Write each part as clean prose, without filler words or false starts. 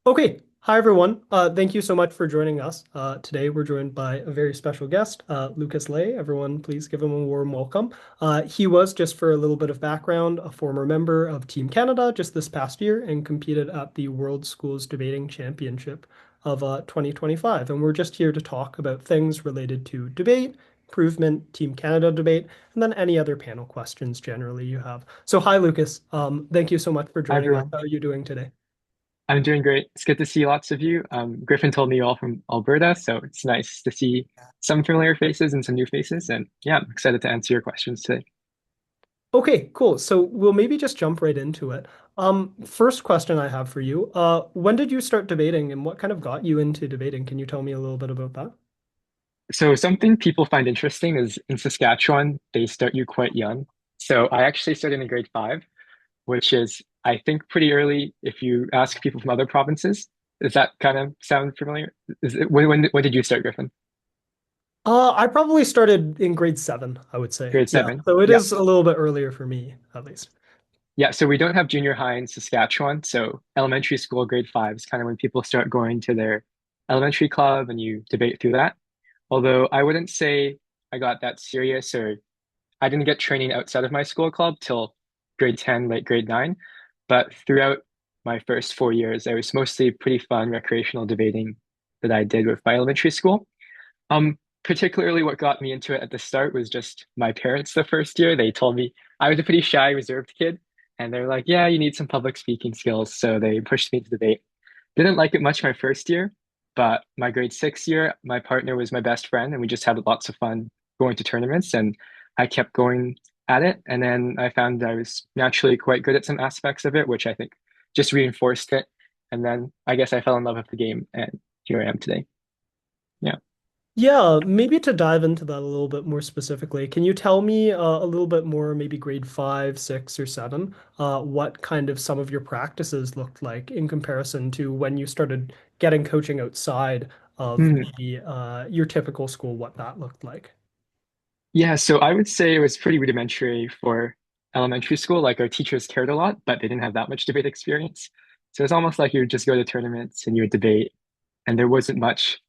Okay, hi everyone. Thank you so much for joining us. Today we're joined by a very special guest, Lucas Lay. Everyone, please give him a warm welcome. He was, just for a little bit of background, a former member of Team Canada just this past year and competed at the World Schools Debating Championship of 2025. And we're just here to talk about things related to debate, improvement, Team Canada debate, and then any other panel questions generally you have. So, hi, Lucas. Thank you so much for Hi, joining us. everyone. How are you doing today? I'm doing great. It's good to see lots of you. Griffin told me you're all from Alberta, so it's nice to see some familiar faces and some new faces. And yeah, I'm excited to answer your questions today. Okay, cool. So we'll maybe just jump right into it. First question I have for you. When did you start debating and what kind of got you into debating? Can you tell me a little bit about that? So something people find interesting is in Saskatchewan, they start you quite young. So I actually started in grade 5, which is, I think, pretty early if you ask people from other provinces. Does that kind of sound familiar? When did you start, Griffin? I probably started in grade seven, I would say. Grade Yeah. 7. So it Yeah. is a little bit earlier for me, at least. Yeah, so we don't have junior high in Saskatchewan. So elementary school, grade 5 is kind of when people start going to their elementary club and you debate through that. Although I wouldn't say I got that serious or I didn't get training outside of my school club till grade 10, late grade 9. But throughout my first 4 years, I was mostly pretty fun recreational debating that I did with my elementary school. Particularly what got me into it at the start was just my parents the first year. They told me I was a pretty shy, reserved kid, and they're like, "Yeah, you need some public speaking skills." So they pushed me to debate. Didn't like it much my first year, but my grade 6 year, my partner was my best friend, and we just had lots of fun going to tournaments, and I kept going at it. And then I found I was naturally quite good at some aspects of it, which I think just reinforced it. And then I guess I fell in love with the game, and here I am today. Yeah. Yeah, maybe to dive into that a little bit more specifically, can you tell me a little bit more, maybe grade five, six, or seven, what kind of some of your practices looked like in comparison to when you started getting coaching outside of Hmm. maybe your typical school, what that looked like? Yeah, so I would say it was pretty rudimentary for elementary school. Like our teachers cared a lot, but they didn't have that much debate experience. So it's almost like you would just go to tournaments and you would debate, and there wasn't much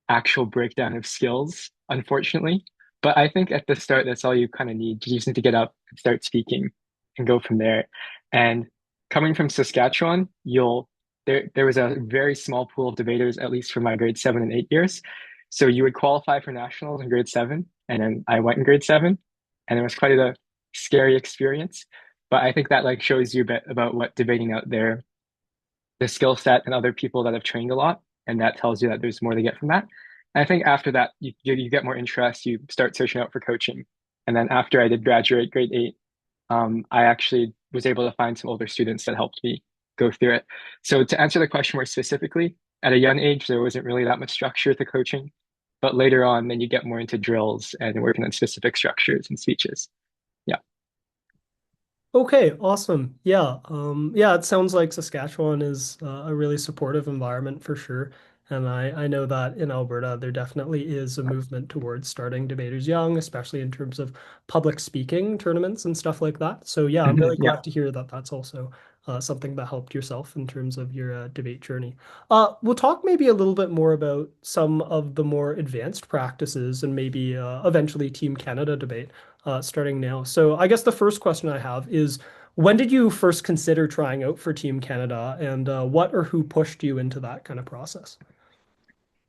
actual breakdown of skills, unfortunately. But I think at the start, that's all you kind of need. You just need to get up and start speaking and go from there. And coming from Saskatchewan, there was a very small pool of debaters, at least for my grade 7 and 8 years. So you would qualify for nationals in grade 7, and then I went in grade 7, and it was quite a scary experience. But I think that like shows you a bit about what debating out there, the skill set and other people that have trained a lot, and that tells you that there's more to get from that. And I think after that, you get more interest, you start searching out for coaching. And then after I did graduate grade 8, I actually was able to find some older students that helped me go through it. So to answer the question more specifically, at a young age, there wasn't really that much structure to coaching. But later on, then you get more into drills and working on specific structures and speeches. Yeah. Okay, awesome. Yeah, yeah, it sounds like Saskatchewan is a really supportive environment for sure. And I know that in Alberta, there definitely is a movement towards starting debaters young, especially in terms of public speaking tournaments and stuff like that. So yeah, I'm really Yeah. glad to hear that that's also something that helped yourself in terms of your debate journey. We'll talk maybe a little bit more about some of the more advanced practices and maybe eventually Team Canada debate starting now. So I guess the first question I have is, when did you first consider trying out for Team Canada, and what or who pushed you into that kind of process?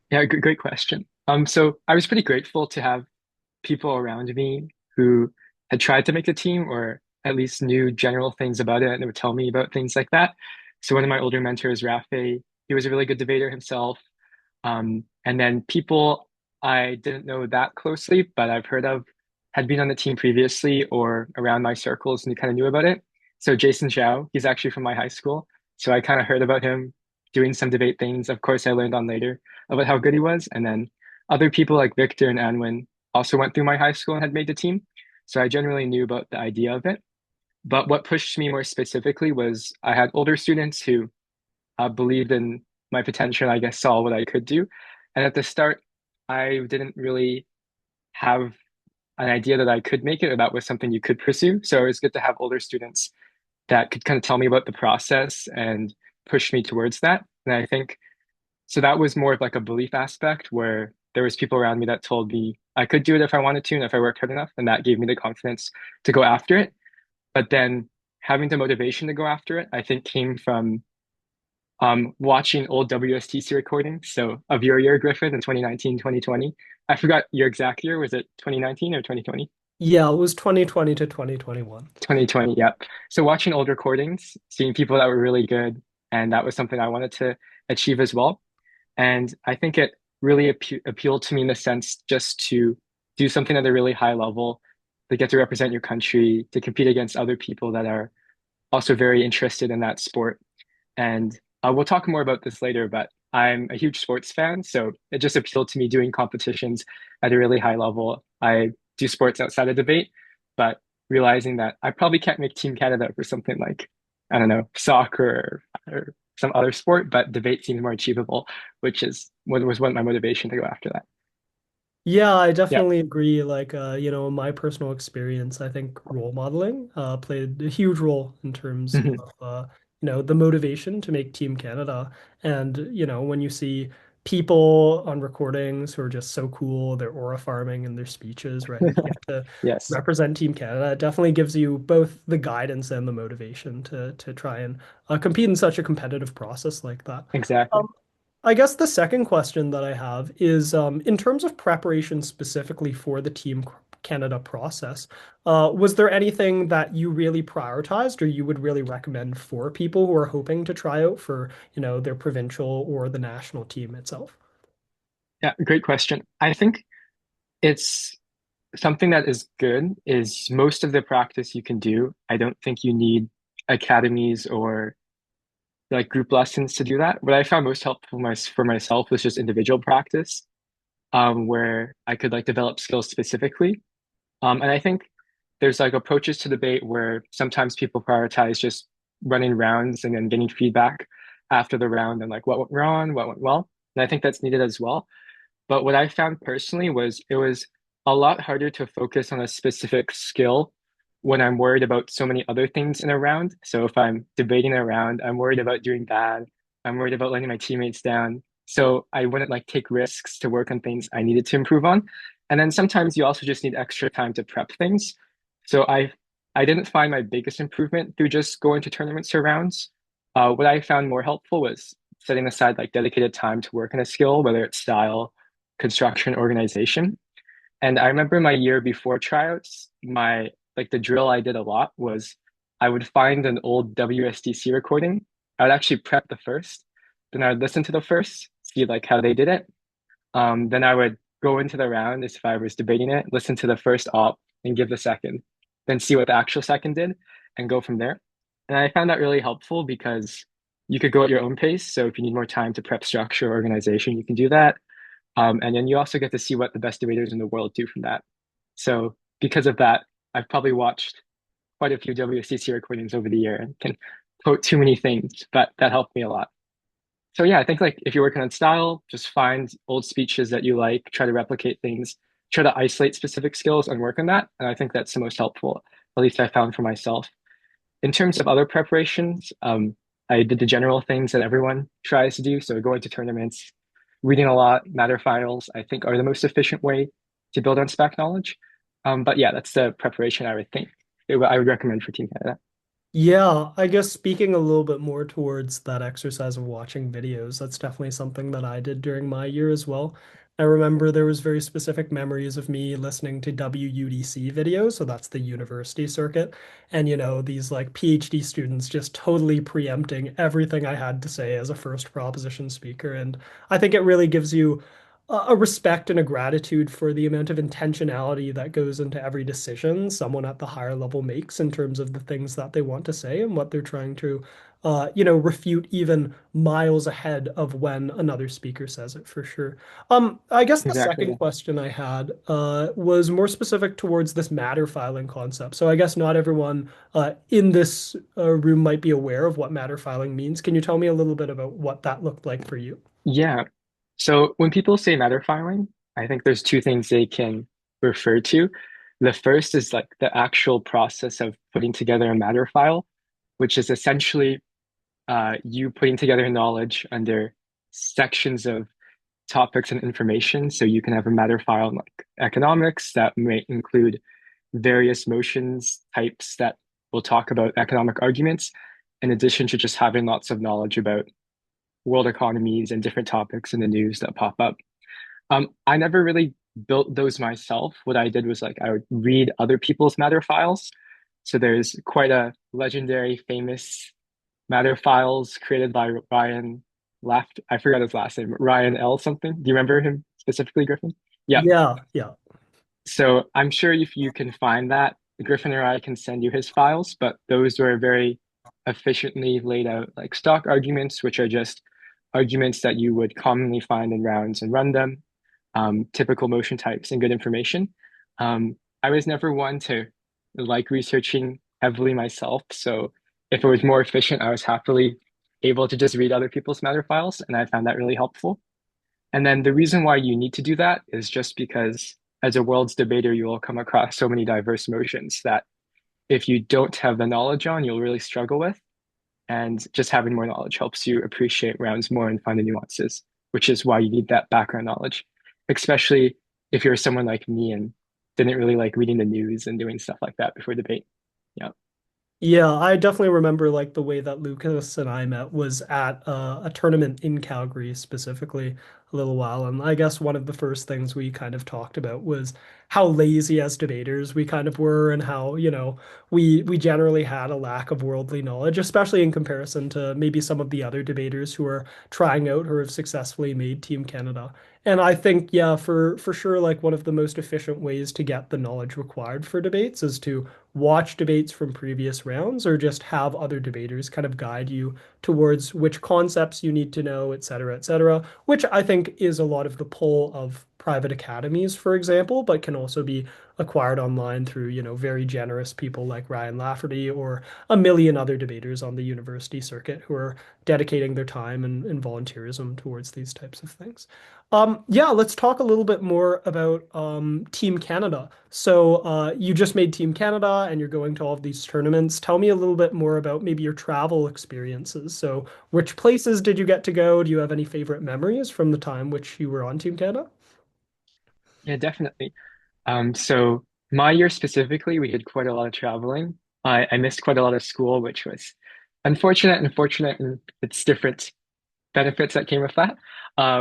Yeah, great question. So I was pretty grateful to have people around me who had tried to make the team or at least knew general things about it and they would tell me about things like that. So one of my older mentors, Rafe, he was a really good debater himself. And then people I didn't know that closely, but I've heard of, had been on the team previously or around my circles and kind of knew about it. So Jason Zhao, he's actually from my high school. So I kind of heard about him doing some debate things. Of course, I learned on later about how good he was. And then other people like Victor and Anwin also went through my high school and had made the team. So I generally knew about the idea of it. But what pushed me more specifically was I had older students who believed in my potential, I guess, saw what I could do. And at the start, I didn't really have an idea that I could make it or that was something you could pursue. So it was good to have older students that could kind of tell me about the process and push me towards that. And I think so that was more of like a belief aspect where there was people around me that told me I could do it if I wanted to and if I worked hard enough, and that gave me the confidence to go after it. But then having the motivation to go after it, I think came from watching old WSTC recordings. So of your year, Griffin, in 2019, 2020. I forgot your exact year. Was it 2019 or 2020? Yeah, it was 2020 to 2021. 2020, yep. So watching old recordings, seeing people that were really good, and that was something I wanted to achieve as well. And I think it really appealed to me in the sense just to do something at a really high level, to get to represent your country, to compete against other people that are also very interested in that sport. And we'll talk more about this later, but I'm a huge sports fan, so it just appealed to me doing competitions at a really high level. I do sports outside of debate, but realizing that I probably can't make Team Canada for something like, I don't know, soccer or some other sport, but debate seems more achievable, which is what was my motivation to go after that. Yeah, I Yeah. definitely agree. In my personal experience, I think role modeling played a huge role in terms Mhm. of the motivation to make Team Canada. And, when you see people on recordings who are just so cool, they're aura farming in their speeches, right? You get to Yes, represent Team Canada. It definitely gives you both the guidance and the motivation to try and compete in such a competitive process like that. exactly. Um, I guess the second question that I have is in terms of preparation specifically for the Team Canada process, was there anything that you really prioritized or you would really recommend for people who are hoping to try out for, their provincial or the national team itself? Yeah, great question. I think it's something that is good is most of the practice you can do. I don't think you need academies or like group lessons to do that. What I found most helpful for myself was just individual practice, where I could like develop skills specifically. And I think there's like approaches to debate where sometimes people prioritize just running rounds and then getting feedback after the round and like what went wrong, what went well. And I think that's needed as well. But what I found personally was it was a lot harder to focus on a specific skill when I'm worried about so many other things in a round. So if I'm debating a round, I'm worried about doing bad. I'm worried about letting my teammates down. So I wouldn't like take risks to work on things I needed to improve on. And then sometimes you also just need extra time to prep things. So I didn't find my biggest improvement through just going to tournaments or rounds. What I found more helpful was setting aside like dedicated time to work on a skill, whether it's style, construction, organization. And I remember my year before tryouts, my like the drill I did a lot was I would find an old WSDC recording. I would actually prep the first, then I would listen to the first, see like how they did it. Then I would go into the round as if I was debating it, listen to the first op and give the second, then see what the actual second did and go from there. And I found that really helpful because you could go at your own pace. So if you need more time to prep structure or organization, you can do that. And then you also get to see what the best debaters in the world do from that. So because of that, I've probably watched quite a few WCC recordings over the year and can quote too many things, but that helped me a lot. So yeah, I think like if you're working on style, just find old speeches that you like, try to replicate things, try to isolate specific skills and work on that. And I think that's the most helpful, at least I found for myself. In terms of other preparations, I did the general things that everyone tries to do. So going to tournaments, reading a lot, matter files, I think are the most efficient way to build on spec knowledge. But yeah, that's the preparation I would think I would recommend for Team Canada. Yeah, I guess speaking a little bit more towards that exercise of watching videos, that's definitely something that I did during my year as well. I remember there was very specific memories of me listening to WUDC videos, so that's the university circuit, and these like PhD students just totally preempting everything I had to say as a first proposition speaker, and I think it really gives you a respect and a gratitude for the amount of intentionality that goes into every decision someone at the higher level makes in terms of the things that they want to say and what they're trying to, refute even miles ahead of when another speaker says it for sure. I guess the second Exactly. question I had was more specific towards this matter filing concept. So I guess not everyone in this room might be aware of what matter filing means. Can you tell me a little bit about what that looked like for you? Yeah. So when people say matter filing, I think there's two things they can refer to. The first is like the actual process of putting together a matter file, which is essentially you putting together knowledge under sections of topics and information. So you can have a matter file in like economics that may include various motions types that will talk about economic arguments, in addition to just having lots of knowledge about world economies and different topics in the news that pop up. I never really built those myself. What I did was like I would read other people's matter files. So there's quite a legendary, famous matter files created by Ryan Left. I forgot his last name, Ryan L something. Do you remember him specifically, Griffin? Yeah. Yeah, yeah. So I'm sure if you can find that, Griffin or I can send you his files, but those were very efficiently laid out like stock arguments, which are just arguments that you would commonly find in rounds and run them, typical motion types and good information. I was never one to like researching heavily myself. So if it was more efficient, I was happily able to just read other people's matter files, and I found that really helpful. And then the reason why you need to do that is just because as a world's debater, you will come across so many diverse motions that if you don't have the knowledge on, you'll really struggle with. And just having more knowledge helps you appreciate rounds more and find the nuances, which is why you need that background knowledge, especially if you're someone like me and didn't really like reading the news and doing stuff like that before debate. Yeah. Yeah, I definitely remember like the way that Lucas and I met was at a tournament in Calgary specifically a little while. And I guess one of the first things we kind of talked about was how lazy as debaters we kind of were and how, we generally had a lack of worldly knowledge, especially in comparison to maybe some of the other debaters who are trying out or have successfully made Team Canada. And I think, yeah, for sure, like one of the most efficient ways to get the knowledge required for debates is to watch debates from previous rounds or just have other debaters kind of guide you towards which concepts you need to know, et cetera, which I think is a lot of the pull of private academies, for example, but can also be acquired online through, very generous people like Ryan Lafferty or a million other debaters on the university circuit who are dedicating their time and volunteerism towards these types of things. Yeah, let's talk a little bit more about Team Canada. So you just made Team Canada and you're going to all of these tournaments. Tell me a little bit more about maybe your travel experiences. So which places did you get to go? Do you have any favorite memories from the time which you were on Team Canada? Yeah, definitely. So my year specifically, we did quite a lot of traveling. I missed quite a lot of school, which was unfortunate, and it's different benefits that came with that.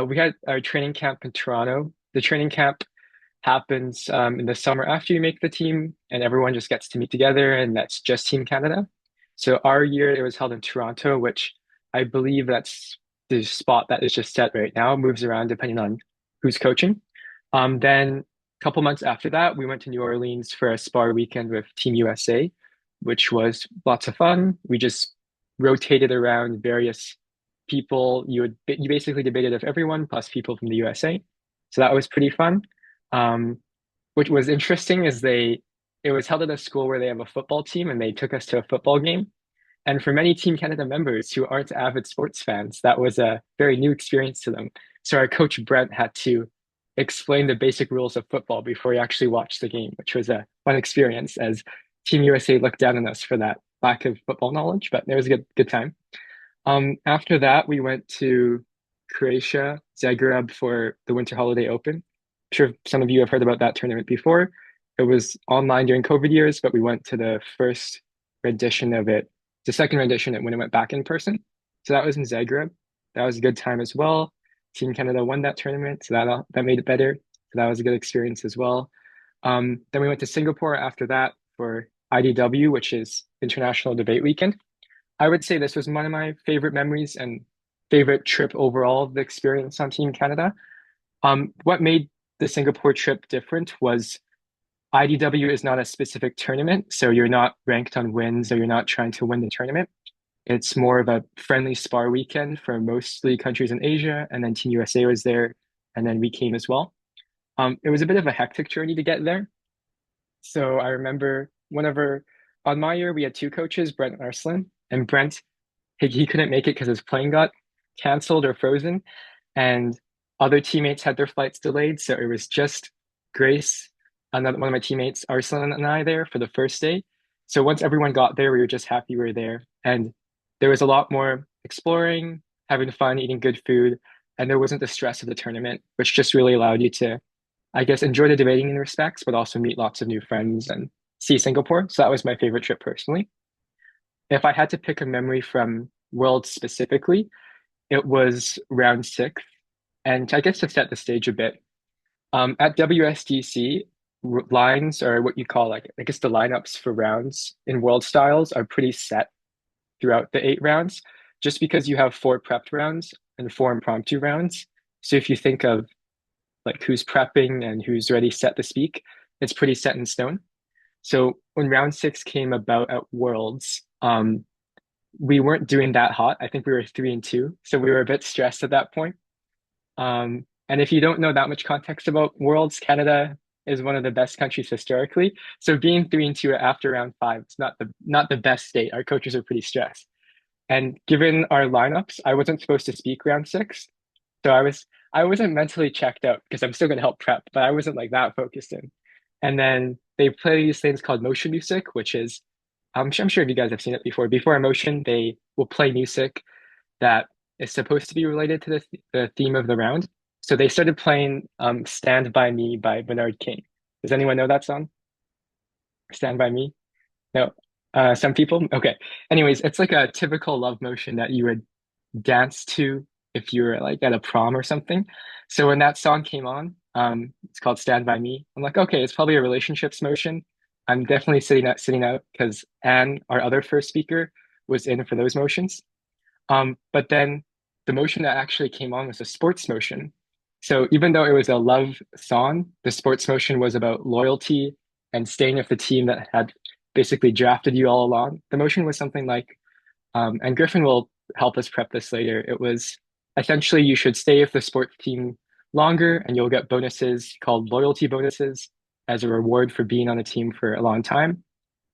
We had our training camp in Toronto. The training camp happens in the summer after you make the team, and everyone just gets to meet together, and that's just Team Canada. So our year, it was held in Toronto, which I believe that's the spot that is just set right now. It moves around depending on who's coaching. Then a couple months after that, we went to New Orleans for a spar weekend with Team USA, which was lots of fun. We just rotated around various people. You basically debated with everyone plus people from the USA. So that was pretty fun. Um, what was interesting is it was held at a school where they have a football team and they took us to a football game. And for many Team Canada members who aren't avid sports fans, that was a very new experience to them. So our coach Brent had to explain the basic rules of football before he actually watched the game, which was a fun experience as Team USA looked down on us for that lack of football knowledge, but it was a good time. After that, we went to Croatia, Zagreb for the Winter Holiday Open. I'm sure some of you have heard about that tournament before. It was online during COVID years, but we went to the first rendition of it, the second rendition when it went back in person. So that was in Zagreb. That was a good time as well. Team Canada won that tournament, so that made it better. So that was a good experience as well. Then we went to Singapore after that for IDW, which is International Debate Weekend. I would say this was one of my favorite memories and favorite trip overall of the experience on Team Canada. What made the Singapore trip different was IDW is not a specific tournament, so you're not ranked on wins or you're not trying to win the tournament. It's more of a friendly spar weekend for mostly countries in Asia, and then Team USA was there, and then we came as well. It was a bit of a hectic journey to get there. So I remember on my year, we had two coaches, Brent and Arslan, and Brent he couldn't make it because his plane got canceled or frozen, and other teammates had their flights delayed. So it was just Grace, another one of my teammates, Arslan, and I there for the first day. So once everyone got there, we were just happy we were there, and there was a lot more exploring, having fun, eating good food, and there wasn't the stress of the tournament, which just really allowed you to, I guess, enjoy the debating in respects, but also meet lots of new friends and see Singapore. So that was my favorite trip personally. If I had to pick a memory from Worlds specifically, it was round six. And I guess to set the stage a bit, at WSDC, lines are what you call like, I guess the lineups for rounds in World Styles are pretty set throughout the 8 rounds, just because you have 4 prepped rounds and 4 impromptu rounds. So if you think of like who's prepping and who's ready set to speak, it's pretty set in stone. So when round six came about at Worlds, we weren't doing that hot. I think we were 3-2, so we were a bit stressed at that point. And if you don't know that much context about Worlds, Canada is one of the best countries historically. So being 3-2 after round five, it's not the best state. Our coaches are pretty stressed. And given our lineups, I wasn't supposed to speak round six. So I wasn't mentally checked out because I'm still gonna help prep, but I wasn't like that focused in. And then they play these things called motion music, which is I'm sure you guys have seen it before. Before a motion, they will play music that is supposed to be related to the theme of the round. So they started playing Stand By Me by Bernard King. Does anyone know that song? Stand By Me? No. Some people? Okay. Anyways, it's like a typical love motion that you would dance to if you were like at a prom or something. So when that song came on, it's called Stand By Me. I'm like, okay, it's probably a relationships motion. I'm definitely sitting out because Anne, our other first speaker, was in for those motions. But then the motion that actually came on was a sports motion. So even though it was a love song, the sports motion was about loyalty and staying with the team that had basically drafted you all along. The motion was something like, and Griffin will help us prep this later. It was essentially you should stay with the sports team longer and you'll get bonuses called loyalty bonuses as a reward for being on the team for a long time.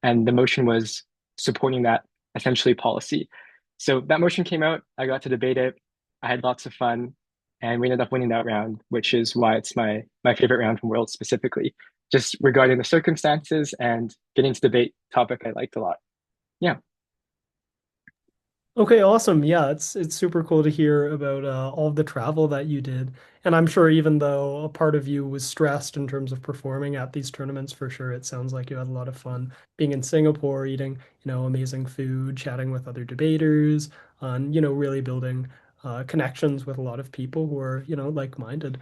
And the motion was supporting that essentially policy. So that motion came out. I got to debate it. I had lots of fun, and we ended up winning that round, which is why it's my favorite round from Worlds specifically. Just regarding the circumstances and getting to debate topic I liked a lot. Yeah. Okay, awesome. Yeah, it's super cool to hear about all of the travel that you did. And I'm sure even though a part of you was stressed in terms of performing at these tournaments, for sure, it sounds like you had a lot of fun being in Singapore, eating, amazing food, chatting with other debaters, and, really building connections with a lot of people who are, like-minded.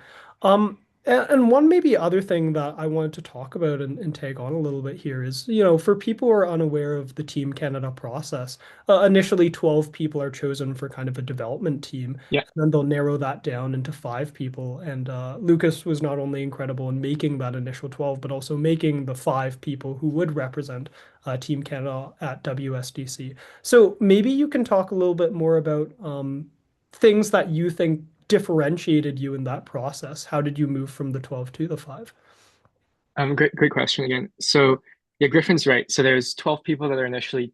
And one maybe other thing that I wanted to talk about and tag on a little bit here is, for people who are unaware of the Team Canada process, initially 12 people are chosen for kind of a development team. Yeah. And then they'll narrow that down into 5 people. And Lucas was not only incredible in making that initial 12, but also making the 5 people who would represent Team Canada at WSDC. So maybe you can talk a little bit more about things that you think differentiated you in that process. How did you move from the 12 to the 5? Great question again. So yeah, Griffin's right. So there's 12 people that are initially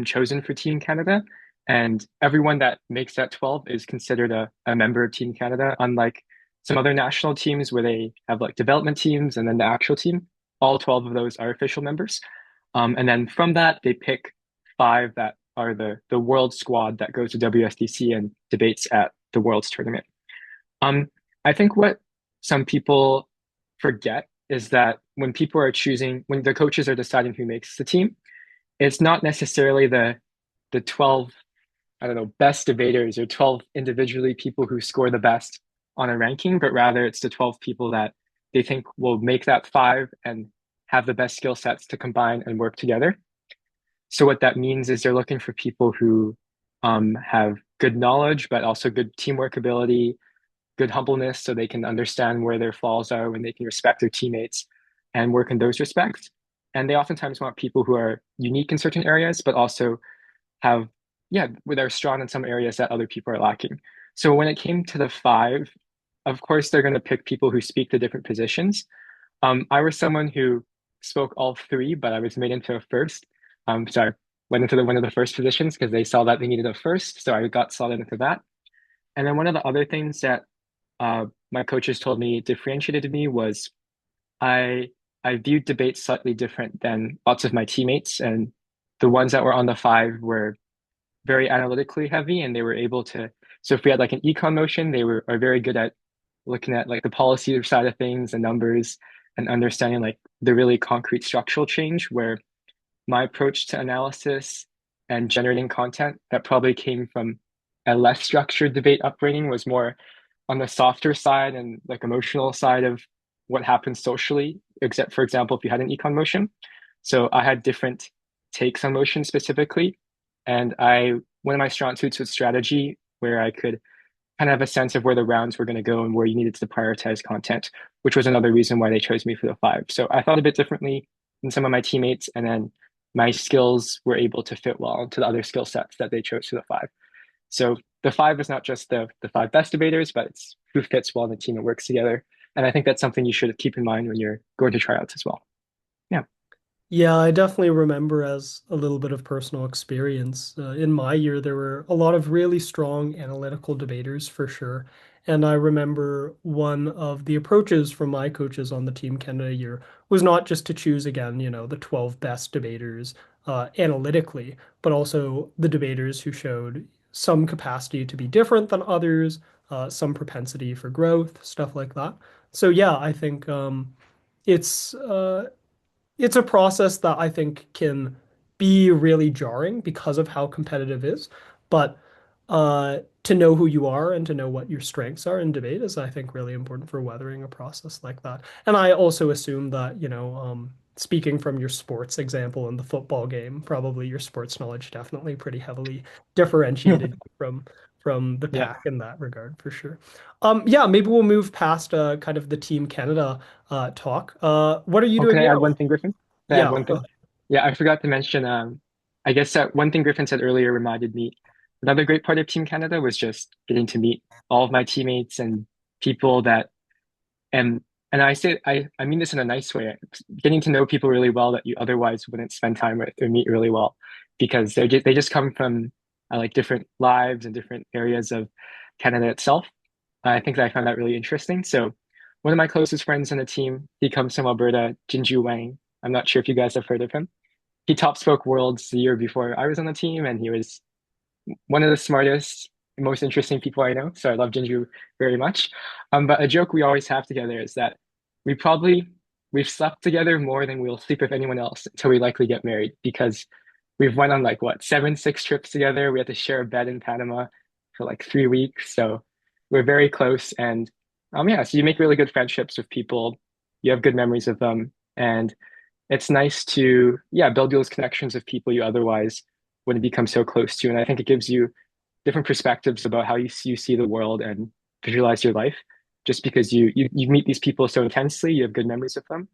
chosen for Team Canada, and everyone that makes that 12 is considered a member of Team Canada, unlike some other national teams where they have like development teams and then the actual team. All 12 of those are official members. And then from that, they pick 5 that are the world squad that goes to WSDC and debates at the Worlds tournament. Um, I think what some people forget is that when people are choosing, when the coaches are deciding who makes the team, it's not necessarily the 12, I don't know, best debaters or 12 individually people who score the best on a ranking, but rather it's the 12 people that they think will make that 5 and have the best skill sets to combine and work together. So what that means is they're looking for people who have good knowledge, but also good teamwork ability, good humbleness so they can understand where their flaws are when they can respect their teammates and work in those respects. And they oftentimes want people who are unique in certain areas, but also have, yeah, they're strong in some areas that other people are lacking. So when it came to the 5, of course, they're going to pick people who speak the different positions. I was someone who spoke all 3, but I was made into a first. Sorry, went into one of the first positions because they saw that they needed a first. So I got slotted into that. And then one of the other things that my coaches told me differentiated me was I I viewed debates slightly different than lots of my teammates, and the ones that were on the 5 were very analytically heavy, and they were able to. So if we had like an econ motion, they were are very good at looking at like the policy side of things, the numbers, and understanding like the really concrete structural change. Where my approach to analysis and generating content that probably came from a less structured debate upbringing was more on the softer side and like emotional side of what happens socially, except for example, if you had an econ motion. So I had different takes on motion specifically. And I one of my strong suits was strategy, where I could kind of have a sense of where the rounds were going to go and where you needed to prioritize content, which was another reason why they chose me for the five. So I thought a bit differently than some of my teammates, and then my skills were able to fit well into the other skill sets that they chose for the five. So the five is not just the five best debaters, but it's who fits well in the team and works together. And I think that's something you should keep in mind when you're going to tryouts as well. Yeah. Yeah, I definitely remember as a little bit of personal experience. In my year, there were a lot of really strong analytical debaters for sure. And I remember one of the approaches from my coaches on the Team Canada year was not just to choose again, the 12 best debaters analytically, but also the debaters who showed some capacity to be different than others, some propensity for growth, stuff like that. So yeah, I think it's it's a process that I think can be really jarring because of how competitive it is. But to know who you are and to know what your strengths are in debate is, I think, really important for weathering a process like that. And I also assume that, speaking from your sports example in the football game, probably your sports knowledge definitely pretty heavily differentiated from the Yeah. pack in that regard for sure. Yeah, maybe we'll move past kind of the Team Canada talk. What are you Oh, doing can I add now? one thing, Griffin? Can I add Yeah. one thing? Yeah, I forgot to mention, I guess that one thing Griffin said earlier reminded me. Another great part of Team Canada was just getting to meet all of my teammates and people that and I mean this in a nice way, getting to know people really well that you otherwise wouldn't spend time with or meet really well because they just come from like different lives and different areas of Canada itself. I think that I found that really interesting. So one of my closest friends on the team, he comes from Alberta, Jinju Wang. I'm not sure if you guys have heard of him. He top spoke worlds the year before I was on the team, and he was one of the smartest, most interesting people I know. So I love Jinju very much. But a joke we always have together is that we probably we've slept together more than we'll sleep with anyone else until we likely get married because we've went on like what 6 trips together. We had to share a bed in Panama for like 3 weeks. So we're very close and yeah, so you make really good friendships with people. You have good memories of them. And it's nice to, yeah, build those connections with people you otherwise wouldn't become so close to. And I think it gives you different perspectives about how you see the world and visualize your life. Just because you meet these people so intensely, you have good memories of them,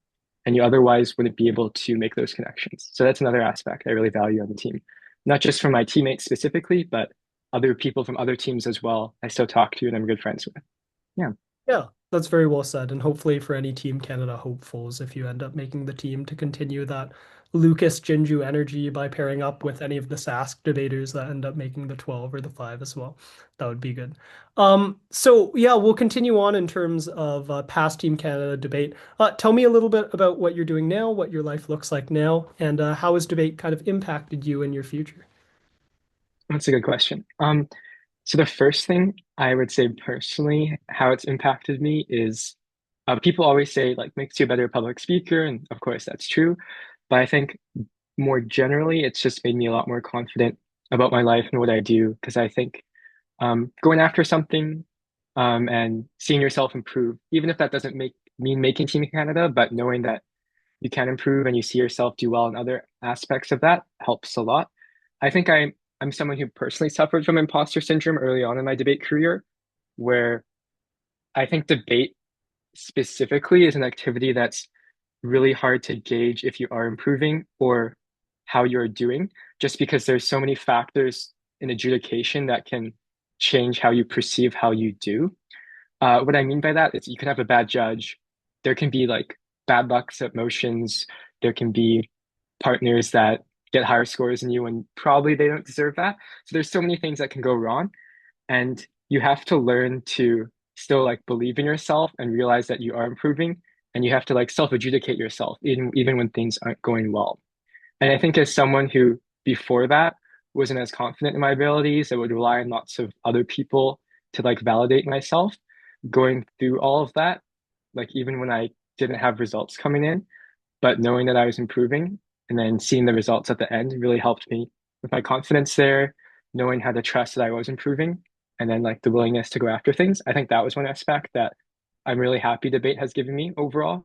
and you otherwise wouldn't be able to make those connections. So that's another aspect I really value on the team, not just from my teammates specifically, but other people from other teams as well. I still talk to and I'm good friends with. Yeah. Yeah, that's very well said. And hopefully for any Team Canada hopefuls, if you end up making the team to continue that Lucas Jinju energy by pairing up with any of the Sask debaters that end up making the 12 or the 5 as well, that would be good. So yeah, we'll continue on in terms of past Team Canada debate. Tell me a little bit about what you're doing now, what your life looks like now, and how has debate kind of impacted you in your future? That's a good question. So the first thing I would say personally, how it's impacted me is people always say like makes you a better public speaker, and of course that's true. But I think more generally, it's just made me a lot more confident about my life and what I do because I think going after something and seeing yourself improve, even if that doesn't mean making Team Canada, but knowing that you can improve and you see yourself do well in other aspects of that helps a lot. I think I'm someone who personally suffered from imposter syndrome early on in my debate career, where I think debate specifically is an activity that's really hard to gauge if you are improving or how you're doing, just because there's so many factors in adjudication that can change how you perceive how you do. What I mean by that is you can have a bad judge. There can be like bad lucks at motions. There can be partners that get higher scores than you and probably they don't deserve that. So there's so many things that can go wrong. And you have to learn to still like believe in yourself and realize that you are improving. And you have to like self-adjudicate yourself, even when things aren't going well. And I think as someone who before that wasn't as confident in my abilities. I would rely on lots of other people to like validate myself. Going through all of that, like even when I didn't have results coming in, but knowing that I was improving and then seeing the results at the end really helped me with my confidence there, knowing how to trust that I was improving, and then like the willingness to go after things. I think that was one aspect that I'm really happy debate has given me overall,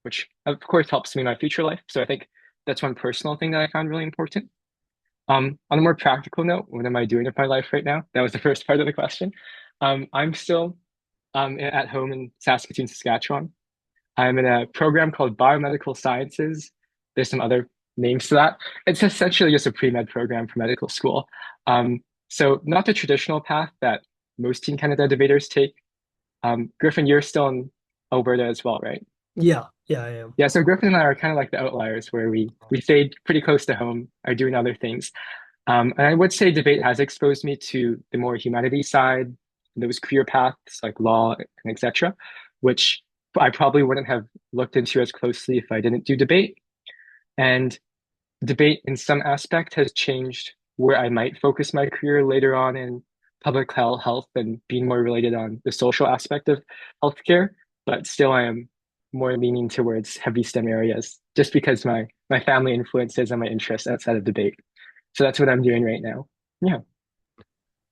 which of course helps me in my future life. So I think that's one personal thing that I found really important. On a more practical note, what am I doing with my life right now? That was the first part of the question. I'm still at home in Saskatoon, Saskatchewan. I'm in a program called Biomedical Sciences. There's some other names to that. It's essentially just a pre-med program for medical school. So not the traditional path that most Team Canada debaters take. Griffin, you're still in Alberta as well, right? Yeah, yeah, I am. Yeah, so Griffin and I are kind of like the outliers where we stayed pretty close to home, are doing other things. And I would say debate has exposed me to the more humanities side, those career paths like law and etc., which I probably wouldn't have looked into as closely if I didn't do debate. And debate in some aspect has changed where I might focus my career later on in public health and being more related on the social aspect of healthcare. But still, I am more leaning towards heavy STEM areas just because my family influences and my interests outside of debate. So that's what I'm doing right now. Yeah.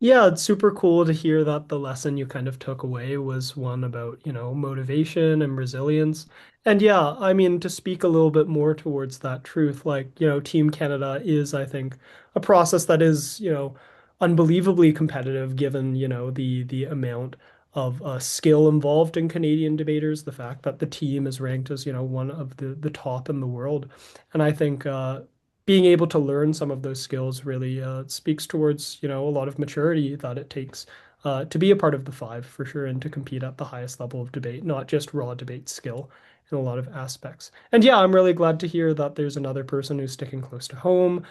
Yeah, it's super cool to hear that the lesson you kind of took away was one about, motivation and resilience. And yeah, I mean, to speak a little bit more towards that truth, like, Team Canada is, I think, a process that is, unbelievably competitive given, the amount of skill involved in Canadian debaters, the fact that the team is ranked as, one of the top in the world. And I think being able to learn some of those skills really speaks towards, a lot of maturity that it takes to be a part of the five for sure and to compete at the highest level of debate, not just raw debate skill in a lot of aspects. And yeah, I'm really glad to hear that there's another person who's sticking close to home,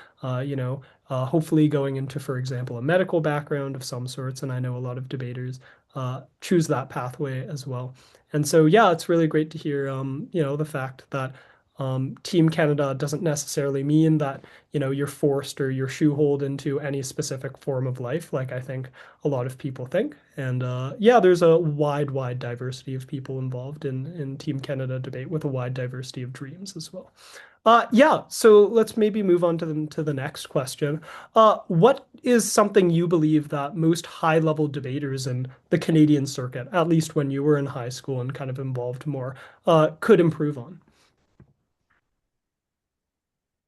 hopefully going into, for example, a medical background of some sorts. And I know a lot of debaters choose that pathway as well. And so, yeah, it's really great to hear, the fact that Team Canada doesn't necessarily mean that, you're forced or you're shoehorned into any specific form of life, like I think a lot of people think. And yeah, there's a wide diversity of people involved in Team Canada debate with a wide diversity of dreams as well. Yeah, so let's maybe move on to the next question. What is something you believe that most high-level debaters in the Canadian circuit, at least when you were in high school and kind of involved more, could improve on?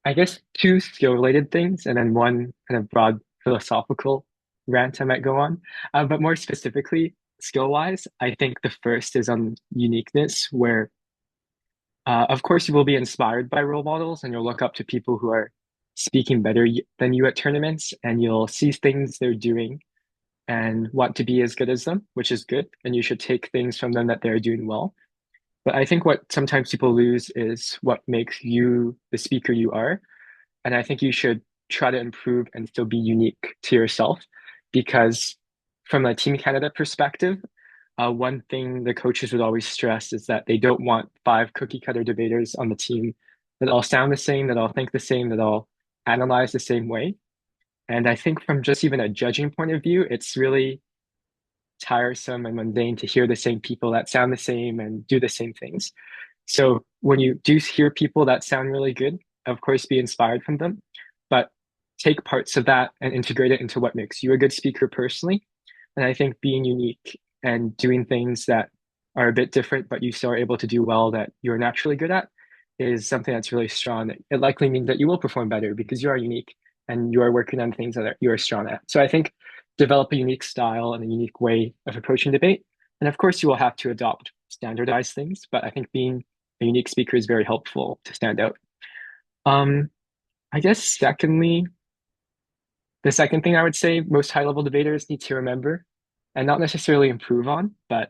I guess two skill related things and then one kind of broad philosophical rant I might go on. But more specifically, skill wise, I think the first is on uniqueness, where of course you will be inspired by role models and you'll look up to people who are speaking better than you at tournaments and you'll see things they're doing and want to be as good as them, which is good. And you should take things from them that they're doing well. But I think what sometimes people lose is what makes you the speaker you are. And I think you should try to improve and still be unique to yourself because from a Team Canada perspective, one thing the coaches would always stress is that they don't want five cookie cutter debaters on the team that all sound the same, that all think the same, that all analyze the same way. And I think from just even a judging point of view, it's really tiresome and mundane to hear the same people that sound the same and do the same things. So when you do hear people that sound really good, of course, be inspired from them, but take parts of that and integrate it into what makes you a good speaker personally. And I think being unique and doing things that are a bit different, but you still are able to do well that you're naturally good at is something that's really strong. It likely means that you will perform better because you are unique and you are working on things that you are strong at. So I think develop a unique style and a unique way of approaching debate. And of course, you will have to adopt standardized things, but I think being a unique speaker is very helpful to stand out. Um, I guess secondly, the second thing I would say most high level debaters need to remember and not necessarily improve on, but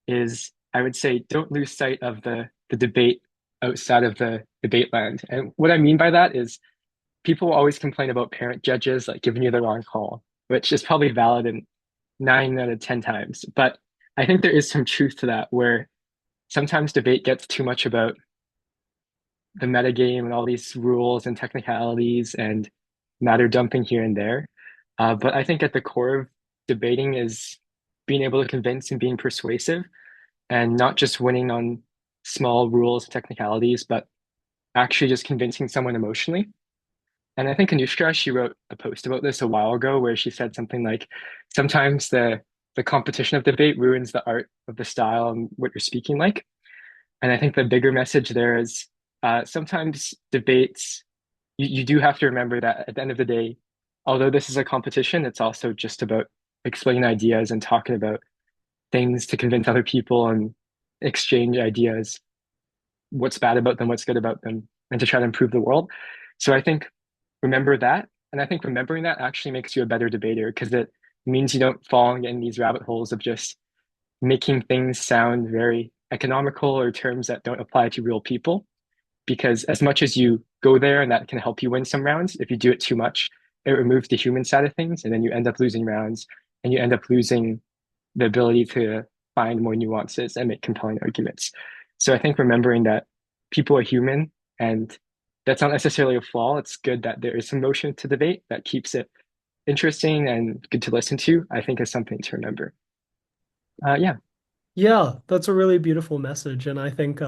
is I would say don't lose sight of the debate outside of the debate land. And what I mean by that is people always complain about parent judges like giving you the wrong call, which is probably valid in 9 out of 10 times. But I think there is some truth to that where sometimes debate gets too much about the metagame and all these rules and technicalities and matter dumping here and there. But I think at the core of debating is being able to convince and being persuasive and not just winning on small rules, technicalities, but actually just convincing someone emotionally. And I think Anushka, she wrote a post about this a while ago where she said something like, sometimes the competition of debate ruins the art of the style and what you're speaking like. And I think the bigger message there is sometimes debates, you do have to remember that at the end of the day, although this is a competition, it's also just about explaining ideas and talking about things to convince other people and exchange ideas, what's bad about them, what's good about them, and to try to improve the world. So I think remember that. And I think remembering that actually makes you a better debater because it means you don't fall in these rabbit holes of just making things sound very economical or terms that don't apply to real people. Because as much as you go there and that can help you win some rounds, if you do it too much, it removes the human side of things, and then you end up losing rounds and you end up losing the ability to find more nuances and make compelling arguments. So I think remembering that people are human and that's not necessarily a flaw. It's good that there is some motion to debate that keeps it interesting and good to listen to, I think is something to remember. Yeah. Yeah, that's a really beautiful message. And I think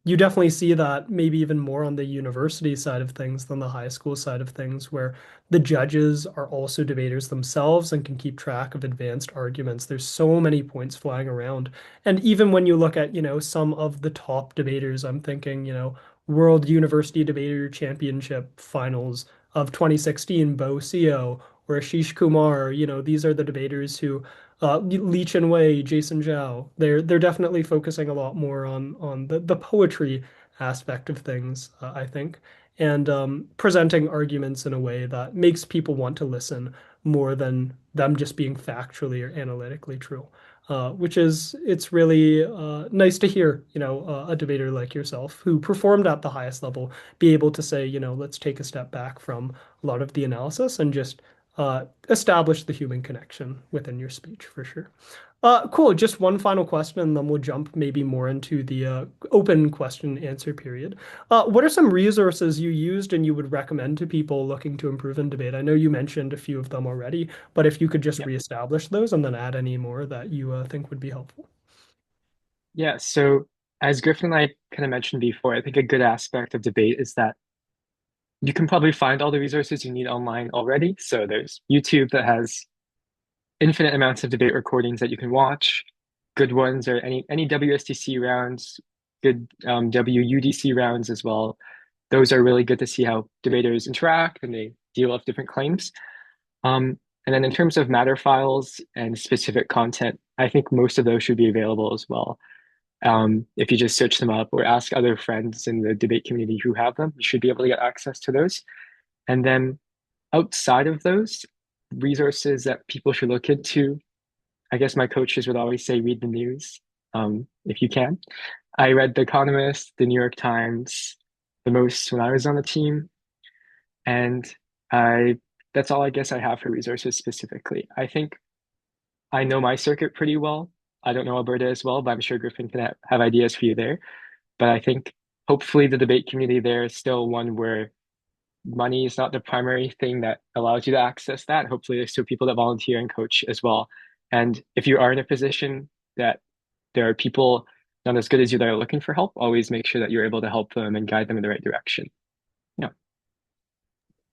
you definitely see that maybe even more on the university side of things than the high school side of things, where the judges are also debaters themselves and can keep track of advanced arguments. There's so many points flying around. And even when you look at, some of the top debaters, I'm thinking, World University Debater Championship finals of 2016, Bo Seo or Ashish Kumar, these are the debaters who Lee Chen Wei, Jason Zhao, they're definitely focusing a lot more on the poetry aspect of things, I think, and presenting arguments in a way that makes people want to listen more than them just being factually or analytically true. Which is it's really nice to hear, a debater like yourself who performed at the highest level be able to say, let's take a step back from a lot of the analysis and just establish the human connection within your speech for sure. Cool. Just one final question, and then we'll jump maybe more into the open question answer period. What are some resources you used and you would recommend to people looking to improve in debate? I know you mentioned a few of them already, but if you could just Yeah. reestablish those and then add any more that you think would be helpful. Yeah. So as Griffin and I kind of mentioned before, I think a good aspect of debate is that you can probably find all the resources you need online already. So there's YouTube that has infinite amounts of debate recordings that you can watch, good ones, or any WSDC rounds, good WUDC rounds as well. Those are really good to see how debaters interact and they deal with different claims. And then in terms of matter files and specific content, I think most of those should be available as well. If you just search them up or ask other friends in the debate community who have them, you should be able to get access to those. And then outside of those, resources that people should look into, I guess my coaches would always say read the news, if you can. I read The Economist, The New York Times, the most when I was on the team, and I that's all I guess I have for resources specifically. I think I know my circuit pretty well. I don't know Alberta as well, but I'm sure Griffin can have ideas for you there. But I think hopefully the debate community there is still one where money is not the primary thing that allows you to access that. Hopefully, there's still people that volunteer and coach as well. And if you are in a position that there are people not as good as you that are looking for help, always make sure that you're able to help them and guide them in the right direction. Yeah.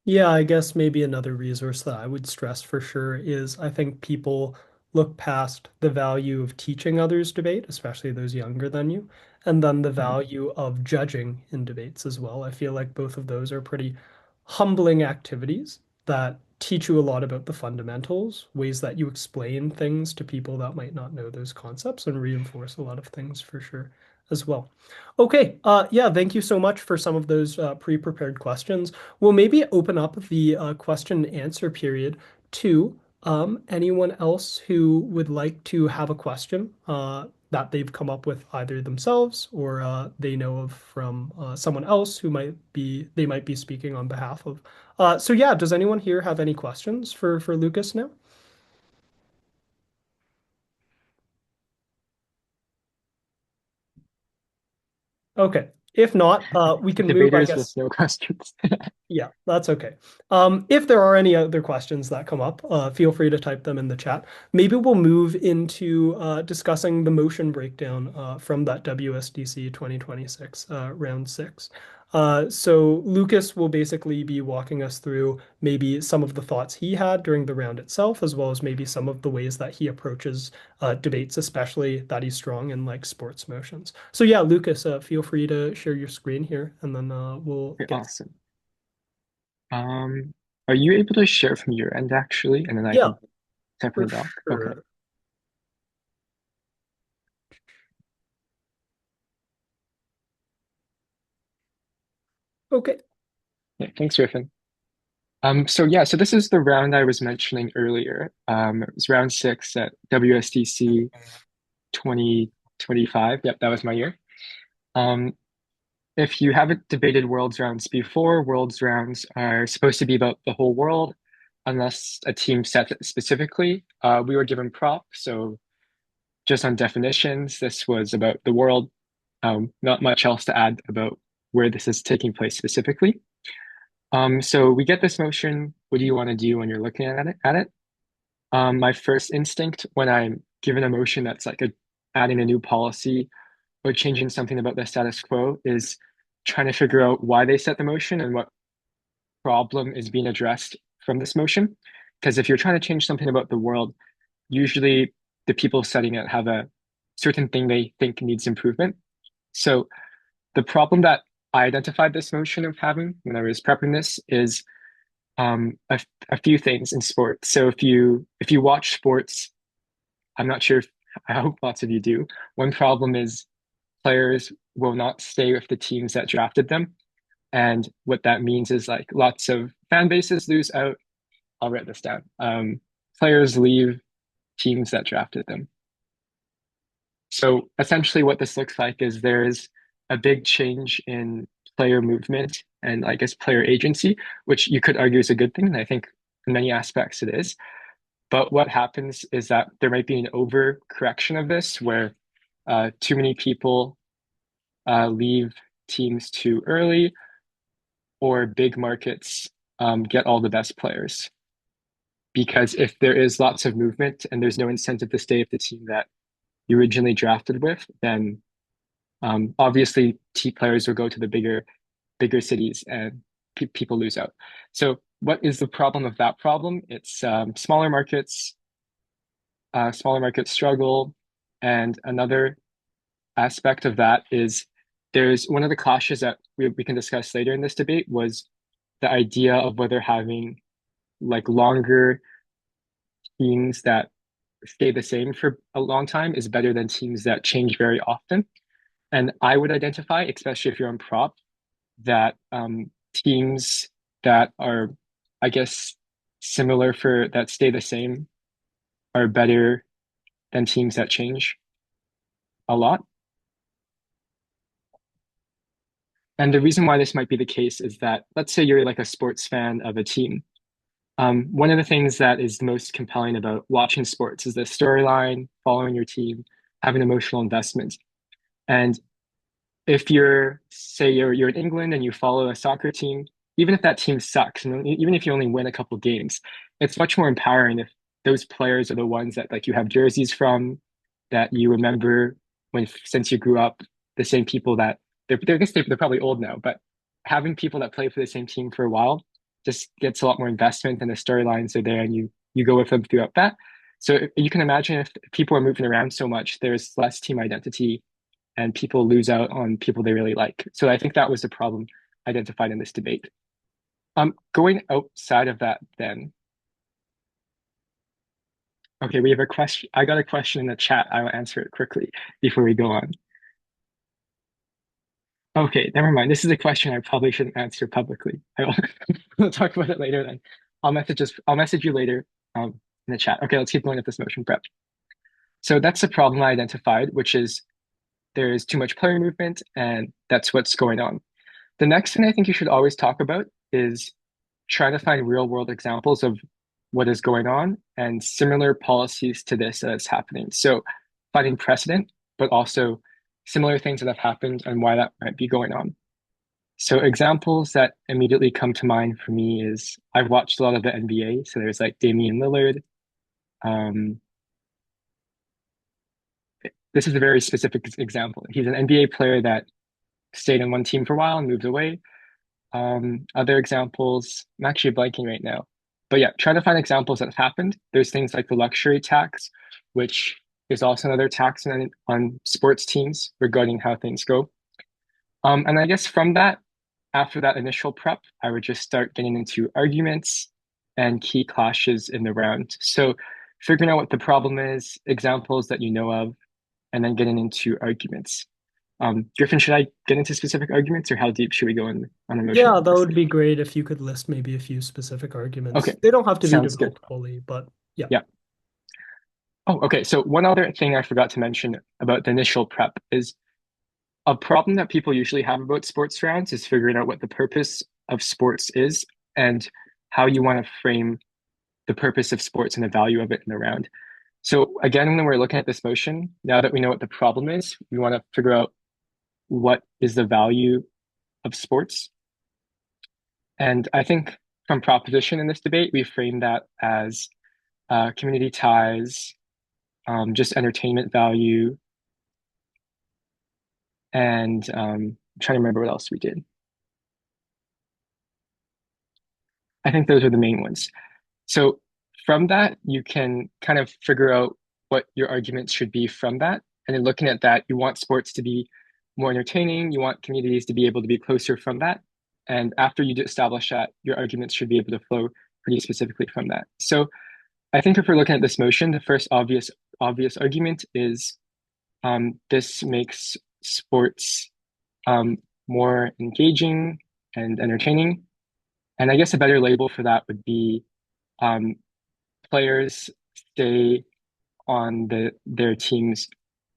Yeah, I guess maybe another resource that I would stress for sure is I think people look past the value of teaching others debate, especially those younger than you, and then the Mhm. value of judging in debates as well. I feel like both of those are pretty humbling activities that teach you a lot about the fundamentals, ways that you explain things to people that might not know those concepts, and reinforce a lot of things for sure as well. Okay, yeah, thank you so much for some of those pre-prepared questions. We'll maybe open up the question and answer period to anyone else who would like to have a question that they've come up with either themselves or they know of from someone else who they might be speaking on behalf of. So yeah, does anyone here have any questions for Lucas now? Okay. If not, we can move, I Debaters with guess. no questions. Yeah, that's okay. If there are any other questions that come up, feel free to type them in the chat. Maybe we'll move into discussing the motion breakdown from that WSDC 2026 round six. So Lucas will basically be walking us through maybe some of the thoughts he had during the round itself, as well as maybe some of the ways that he approaches debates, especially that he's strong in like sports motions. So yeah, Lucas, feel free to share your screen here, and then we'll Okay, get. awesome. Are you able to share from your end actually, and then I Yeah, can type in for the doc? Okay. sure. Okay. Yeah, thanks, Griffin. So yeah, so this is the round I was mentioning earlier. It was round six at WSDC 2025. Yep, that was my year. Um, if you haven't debated Worlds rounds before, Worlds rounds are supposed to be about the whole world, unless a team sets it specifically. We were given props, so just on definitions, this was about the world. Not much else to add about where this is taking place specifically. So we get this motion. What do you want to do when you're looking at it? My first instinct when I'm given a motion that's like adding a new policy or changing something about the status quo is trying to figure out why they set the motion and what problem is being addressed from this motion. Because if you're trying to change something about the world, usually the people setting it have a certain thing they think needs improvement. So the problem that I identified this motion of having when I was prepping this is a few things in sports. So if you watch sports, I'm not sure if I hope lots of you do. One problem is players will not stay with the teams that drafted them. And what that means is like lots of fan bases lose out. I'll write this down. Players leave teams that drafted them. So essentially, what this looks like is there's a big change in player movement and I guess player agency, which you could argue is a good thing. And I think in many aspects it is. But what happens is that there might be an overcorrection of this where too many people leave teams too early or big markets get all the best players. Because if there is lots of movement and there's no incentive to stay with the team that you originally drafted with, then obviously T players will go to the bigger cities and people lose out. So what is the problem of that problem? It's smaller markets struggle. And another aspect of that is there's one of the clashes that we can discuss later in this debate was the idea of whether having like longer teams that stay the same for a long time is better than teams that change very often. And I would identify, especially if you're on prop, that teams that are, I guess, similar for that stay the same are better than teams that change a lot. And the reason why this might be the case is that let's say you're like a sports fan of a team. One of the things that is most compelling about watching sports is the storyline, following your team, having emotional investment. And if you're say you're in England and you follow a soccer team, even if that team sucks, and even if you only win a couple games, it's much more empowering if those players are the ones that like you have jerseys from, that you remember when since you grew up, the same people that I guess they're probably old now, but having people that play for the same team for a while just gets a lot more investment and the storylines are there and you go with them throughout that. So you can imagine if people are moving around so much, there's less team identity and people lose out on people they really like. So I think that was the problem identified in this debate. Going outside of that, then, okay, we have a question. I got a question in the chat. I will answer it quickly before we go on. Okay, never mind. This is a question I probably shouldn't answer publicly. We'll talk about it later then. I'll message you later in the chat. Okay, let's keep going with this motion prep. So that's the problem I identified, which is there is too much player movement, and that's what's going on. The next thing I think you should always talk about is trying to find real world examples of what is going on and similar policies to this as happening. So finding precedent, but also similar things that have happened and why that might be going on. So examples that immediately come to mind for me is I've watched a lot of the NBA. So there's like Damian Lillard. Um, this is a very specific example. He's an NBA player that stayed in one team for a while and moved away. Other examples, I'm actually blanking right now. But yeah, try to find examples that have happened. There's things like the luxury tax, which is also another tax on sports teams regarding how things go. And I guess from that, after that initial prep, I would just start getting into arguments and key clashes in the round. So figuring out what the problem is, examples that you know of, and then getting into arguments. Griffin, should I get into specific arguments or how deep should we go on emotional Yeah, that would honesty? be great if you could list maybe a few specific Okay, arguments. They don't have to be sounds good. developed fully, but yeah. Yeah. Oh, okay. So one other thing I forgot to mention about the initial prep is a problem that people usually have about sports rounds is figuring out what the purpose of sports is and how you want to frame the purpose of sports and the value of it in the round. So again, when we're looking at this motion, now that we know what the problem is, we want to figure out what is the value of sports. And I think from proposition in this debate, we frame that as community ties, just entertainment value, and I'm trying to remember what else we did. I think those are the main ones. So from that, you can kind of figure out what your arguments should be from that. And then looking at that, you want sports to be more entertaining. You want communities to be able to be closer from that. And after you establish that, your arguments should be able to flow pretty specifically from that. So I think if we're looking at this motion, the first obvious argument is this makes sports more engaging and entertaining. And I guess a better label for that would be um, players stay on their teams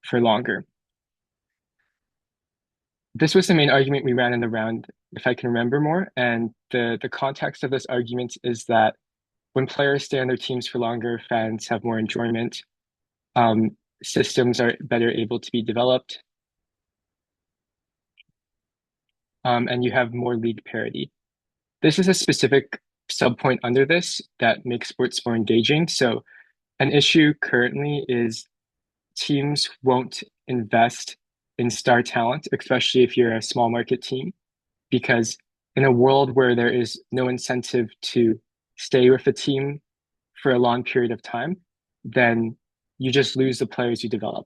for longer. This was the main argument we ran in the round, if I can remember more. And the context of this argument is that when players stay on their teams for longer, fans have more enjoyment. Systems are better able to be developed, and you have more league parity. This is a specific subpoint under this that makes sports more engaging. So an issue currently is teams won't invest in star talent, especially if you're a small market team, because in a world where there is no incentive to stay with a team for a long period of time, then you just lose the players you develop.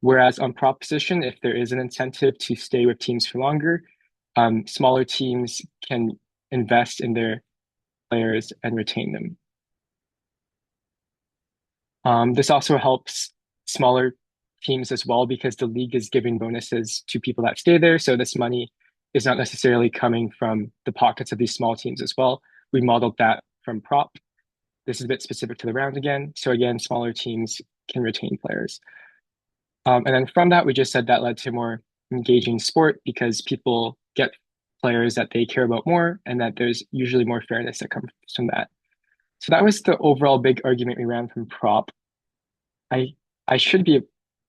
Whereas on proposition, if there is an incentive to stay with teams for longer, smaller teams can invest in their players and retain them. This also helps smaller teams as well because the league is giving bonuses to people that stay there. So this money is not necessarily coming from the pockets of these small teams as well. We modeled that from prop. This is a bit specific to the round again. So again, smaller teams can retain players. And then from that, we just said that led to more engaging sport because people get players that they care about more and that there's usually more fairness that comes from that. So that was the overall big argument we ran from prop. I I should be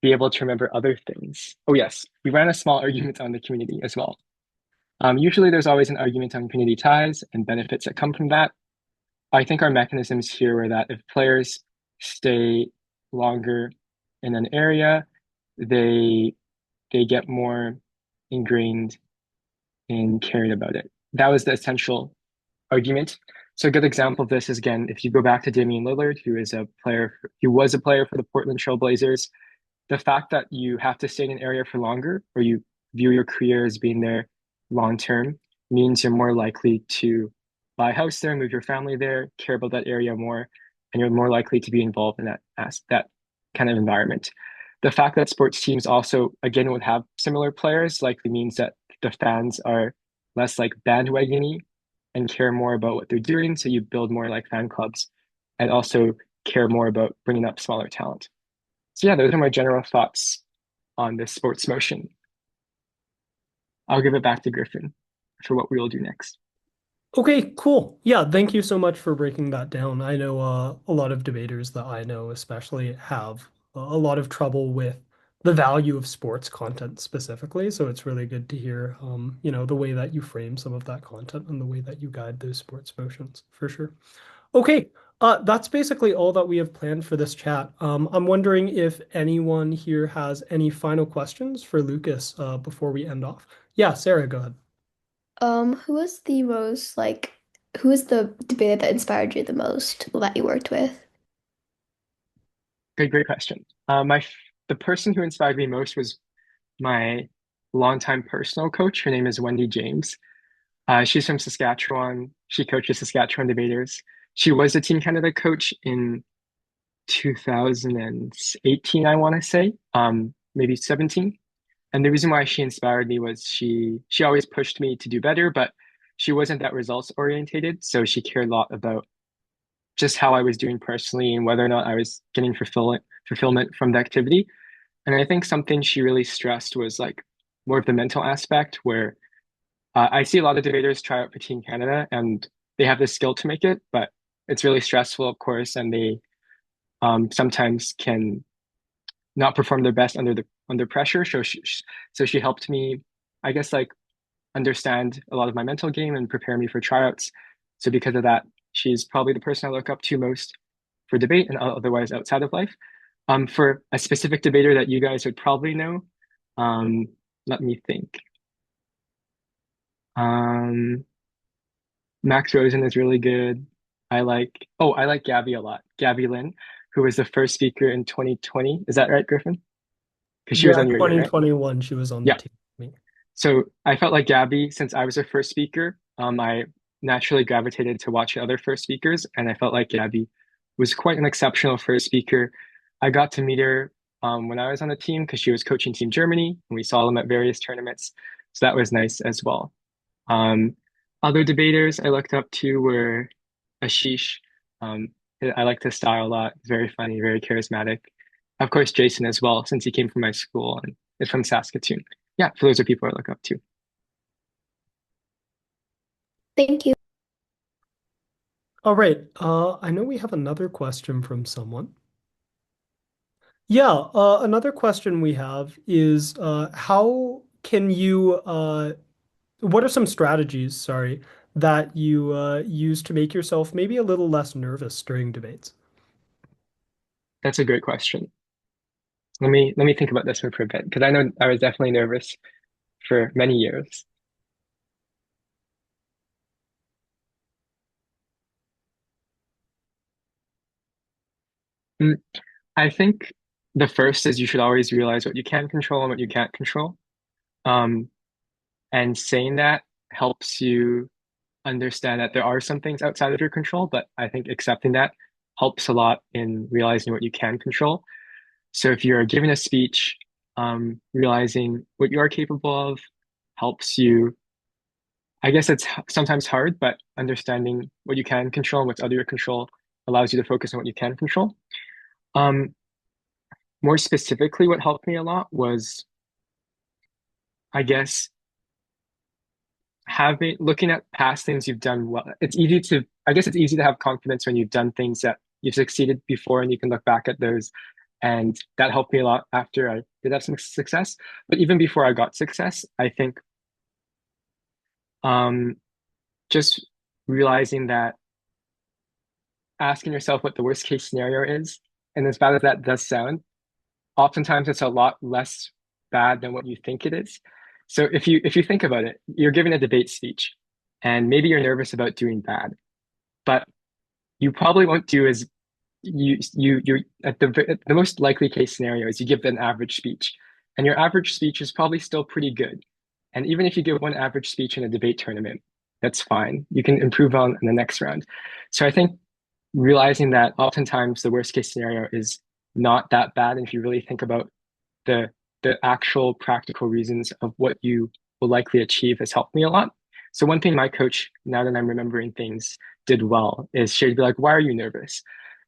able to remember other things. Oh yes, we ran a small argument on the community as well. Usually there's always an argument on community ties and benefits that come from that. I think our mechanisms here were that if players stay longer in an area, they they get more ingrained in caring about it. That was the essential argument. So a good example of this is again, if you go back to Damian Lillard, who was a player for the Portland Trail Blazers, the fact that you have to stay in an area for longer or you view your career as being there long term means you're more likely to buy a house there, move your family there, care about that area more, and you're more likely to be involved in that kind of environment. The fact that sports teams also, again, would have similar players likely means that the fans are less like bandwagony and care more about what they're doing. So you build more like fan clubs and also care more about bringing up smaller talent. So yeah, those are my general thoughts on this sports motion. I'll give it back to Griffin for what we will do next. Okay, cool. Yeah, thank you so much for breaking that down. I know a lot of debaters that I know especially have a lot of trouble with the value of sports content specifically. So it's really good to hear, the way that you frame some of that content and the way that you guide those sports motions for sure. Okay, that's basically all that we have planned for this chat. I'm wondering if anyone here has any final questions for Lucas before we end off. Yeah, Sarah, go ahead. Who was the most like who was the debater that inspired you the most that you worked with? Great question. The person who inspired me most was my longtime personal coach. Her name is Wendy James. She's from Saskatchewan. She coaches Saskatchewan debaters. She was a Team Canada coach in 2018, I want to say, maybe 17. And the reason why she inspired me was she always pushed me to do better, but she wasn't that results orientated. So she cared a lot about just how I was doing personally and whether or not I was getting fulfillment from the activity. And I think something she really stressed was like more of the mental aspect, where I see a lot of debaters try out for Team Canada and they have the skill to make it, but it's really stressful, of course, and they sometimes can not perform their best under pressure. So she helped me, I guess, like understand a lot of my mental game and prepare me for tryouts. So because of that, she's probably the person I look up to most for debate and otherwise outside of life. For a specific debater that you guys would probably know, um, let me think. Um, Max Rosen is really good. I like Gabby a lot. Gabby Lynn, who was the first speaker in 2020. Is that right, Griffin? Because she was Yeah, on your year, right? 2021, she was on the Yeah. team with me. So I felt like Gabby, since I was her first speaker, I naturally gravitated to watching other first speakers, and I felt like Gabby was quite an exceptional first speaker. I got to meet her when I was on the team because she was coaching Team Germany, and we saw them at various tournaments. So that was nice as well. Um, Other debaters I looked up to were Ashish. Um, I like his style a lot. He's very funny, very charismatic. Of course, Jason as well, since he came from my school and is from Saskatoon. Yeah, so those are people I look up to. Thank you. All right, I know we have another question from someone. Yeah, another question we have is how can you what are some strategies, sorry, that you use to make yourself maybe a little less nervous during debates? That's a great question. Let me think about this one for a bit because I know I was definitely nervous for many years. Mm, I think the first is you should always realize what you can control and what you can't control. Um, and saying that helps you understand that there are some things outside of your control, but I think accepting that helps a lot in realizing what you can control. So if you're giving a speech, realizing what you are capable of helps you. I guess it's sometimes hard, but understanding what you can control and what's out of your control allows you to focus on what you can control. Um, More specifically, what helped me a lot was, I guess, having looking at past things you've done well. I guess it's easy to have confidence when you've done things that you've succeeded before and you can look back at those. And that helped me a lot after I did have some success. But even before I got success, I think um, just realizing that asking yourself what the worst case scenario is, and as bad as that does sound, oftentimes it's a lot less bad than what you think it is. So if you think about it, you're giving a debate speech, and maybe you're nervous about doing bad, but you probably won't do as you're at the most likely case scenario is you give an average speech, and your average speech is probably still pretty good. And even if you give one average speech in a debate tournament, that's fine. You can improve on in the next round. So I think realizing that oftentimes the worst case scenario is not that bad, and if you really think about the the actual practical reasons of what you will likely achieve has helped me a lot. So one thing my coach, now that I'm remembering things, did well is she'd be like, "Why are you nervous?"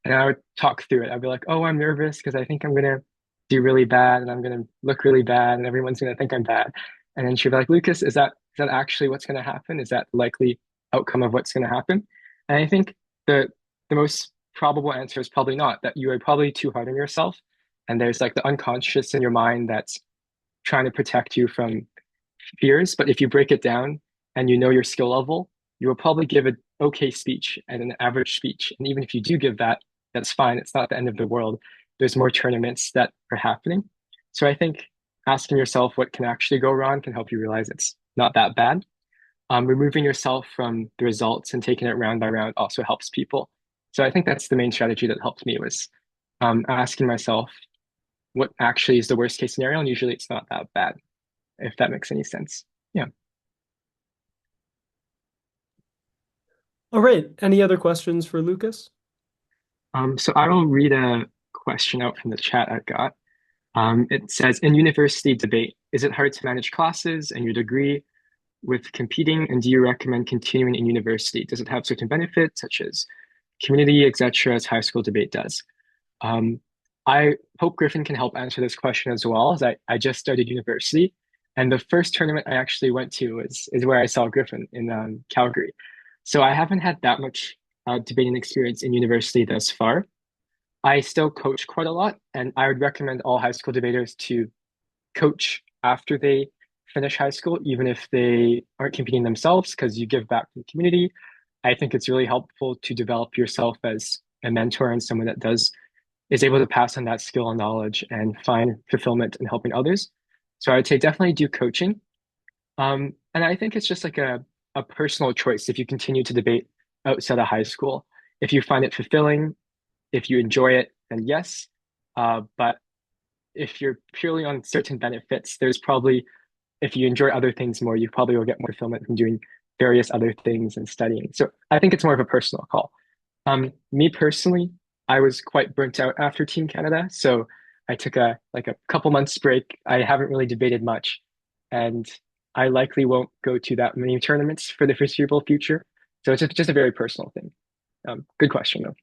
And I would talk through it. I'd be like, "Oh, I'm nervous because I think I'm gonna do really bad and I'm gonna look really bad and everyone's gonna think I'm bad." And then she'd be like, "Lucas, is that actually what's gonna happen? Is that the likely outcome of what's gonna happen?" And I think the most probable answer is probably not, that you are probably too hard on yourself And there's like the unconscious in your mind that's trying to protect you from fears. But if you break it down and you know your skill level, you will probably give an okay speech and an average speech. And even if you do give that, that's fine. It's not the end of the world. There's more tournaments that are happening. So I think asking yourself what can actually go wrong can help you realize it's not that bad. Removing yourself from the results and taking it round by round also helps people. So I think that's the main strategy that helped me was asking myself what actually is the worst case scenario, and usually it's not that bad, if that makes any sense. Yeah. All right. Any other questions for Lucas? So I will read a question out from the chat I got. It says, in university debate, is it hard to manage classes and your degree with competing, and do you recommend continuing in university? Does it have certain benefits, such as community, etc., as high school debate does? Um, I hope Griffin can help answer this question as well, as I just started university. And the first tournament I actually went to is where I saw Griffin in Calgary. So I haven't had that much debating experience in university thus far. I still coach quite a lot, and I would recommend all high school debaters to coach after they finish high school, even if they aren't competing themselves, because you give back to the community. I think it's really helpful to develop yourself as a mentor and someone that does is able to pass on that skill and knowledge and find fulfillment in helping others. So I would say definitely do coaching. And I think it's just like a personal choice if you continue to debate outside of high school. If you find it fulfilling, if you enjoy it, then yes. But if you're purely on certain benefits, there's probably, if you enjoy other things more, you probably will get more fulfillment from doing various other things and studying. So I think it's more of a personal call. Me personally, I was quite burnt out after Team Canada, so I took a couple months break. I haven't really debated much, and I likely won't go to that many tournaments for the foreseeable future. So it's just a very personal thing. Good question though.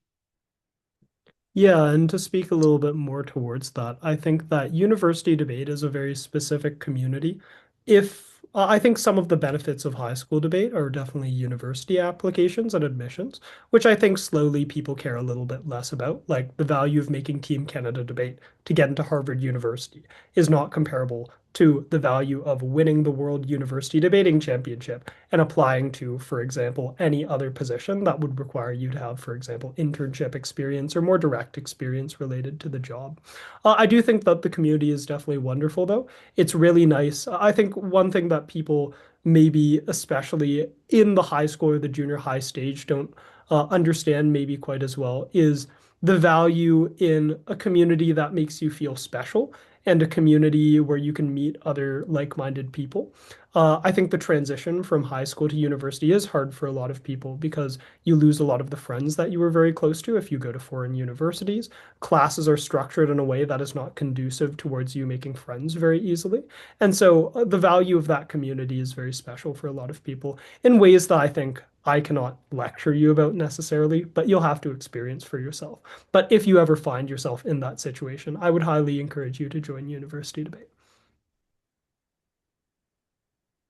Yeah, and to speak a little bit more towards that, I think that university debate is a very specific community. If I think some of the benefits of high school debate are definitely university applications and admissions, which I think slowly people care a little bit less about. Like the value of making Team Canada debate to get into Harvard University is not comparable to the value of winning the World University Debating Championship and applying to, for example, any other position that would require you to have, for example, internship experience or more direct experience related to the job. I do think that the community is definitely wonderful, though. It's really nice. I think one thing that people maybe, especially in the high school or the junior high stage, don't understand maybe quite as well is the value in a community that makes you feel special and a community where you can meet other like-minded people. I think the transition from high school to university is hard for a lot of people because you lose a lot of the friends that you were very close to if you go to foreign universities. Classes are structured in a way that is not conducive towards you making friends very easily. And so the value of that community is very special for a lot of people in ways that I think I cannot lecture you about necessarily, but you'll have to experience for yourself. But if you ever find yourself in that situation, I would highly encourage you to join university debate.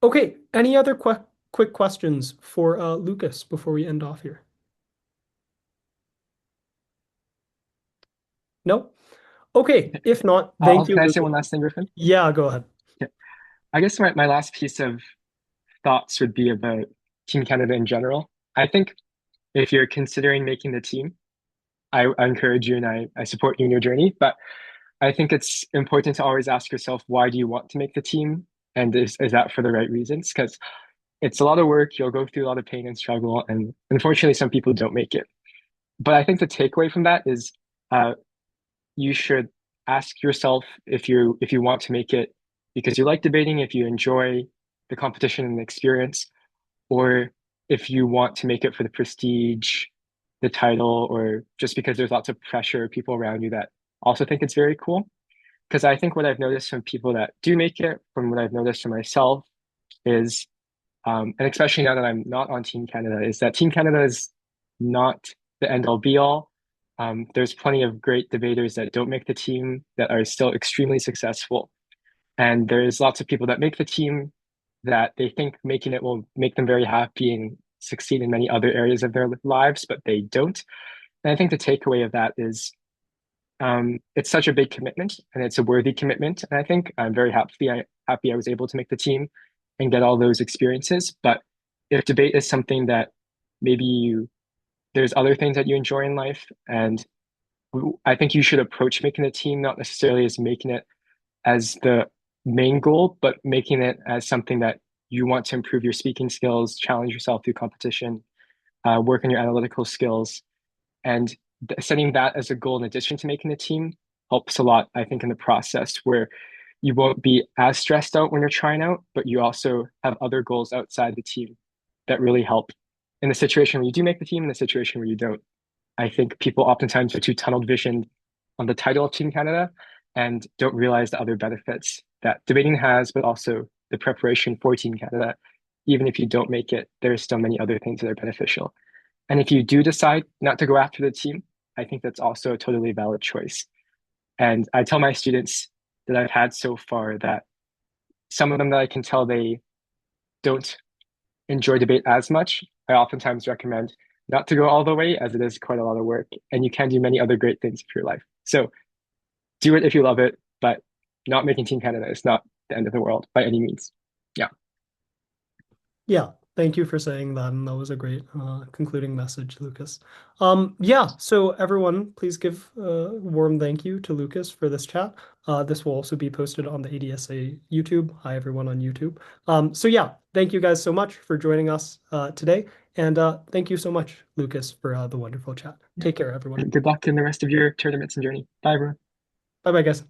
Okay, any other quick questions for Lucas before we end off here? No? Okay, if not, thank you, Can I say Lucas. one last thing, Griffin? Yeah, go ahead. Yeah. I guess my last piece of thoughts would be about Team Canada in general. I think if you're considering making the team, I encourage you and I support you in your journey. But I think it's important to always ask yourself, why do you want to make the team? And is that for the right reasons? Because it's a lot of work. You'll go through a lot of pain and struggle. And unfortunately, some people don't make it. But I think the takeaway from that is uh, you should ask yourself if you want to make it because you like debating, if you enjoy the competition and the experience, or if you want to make it for the prestige, the title, or just because there's lots of pressure, people around you that also think it's very cool. Because I think what I've noticed from people that do make it, from what I've noticed from myself, is, and especially now that I'm not on Team Canada, is that Team Canada is not the end all be all. There's plenty of great debaters that don't make the team that are still extremely successful. And there's lots of people that make the team that they think making it will make them very happy and succeed in many other areas of their lives, but they don't. And I think the takeaway of that is it's such a big commitment and it's a worthy commitment. And I think I'm very happy I was able to make the team and get all those experiences. But if debate is something that maybe there's other things that you enjoy in life, and I think you should approach making the team not necessarily as making it as the main goal, but making it as something that you want to improve your speaking skills, challenge yourself through competition, work on your analytical skills, and setting that as a goal in addition to making the team helps a lot, I think, in the process where you won't be as stressed out when you're trying out, but you also have other goals outside the team that really help in the situation where you do make the team and the situation where you don't. I think people oftentimes are too tunnel visioned on the title of Team Canada and don't realize the other benefits that debating has, but also the preparation for Team Canada. Even if you don't make it, there's still many other things that are beneficial. And if you do decide not to go after the team, I think that's also a totally valid choice. And I tell my students that I've had so far that some of them that I can tell they don't enjoy debate as much, I oftentimes recommend not to go all the way as it is quite a lot of work and you can do many other great things for your life. So do it if you love it, but not making Team Canada is not the end of the world by any means. Yeah. Yeah, thank you for saying that, and that was a great concluding message, Lucas. Yeah, so everyone, please give a warm thank you to Lucas for this chat. This will also be posted on the ADSA YouTube. Hi, everyone on YouTube. So yeah, thank you guys so much for joining us today, and thank you so much, Lucas, for the wonderful chat. Yeah. Take care, everyone. Good luck in the rest of your tournaments and journey. Bye, everyone. Bye-bye, guys.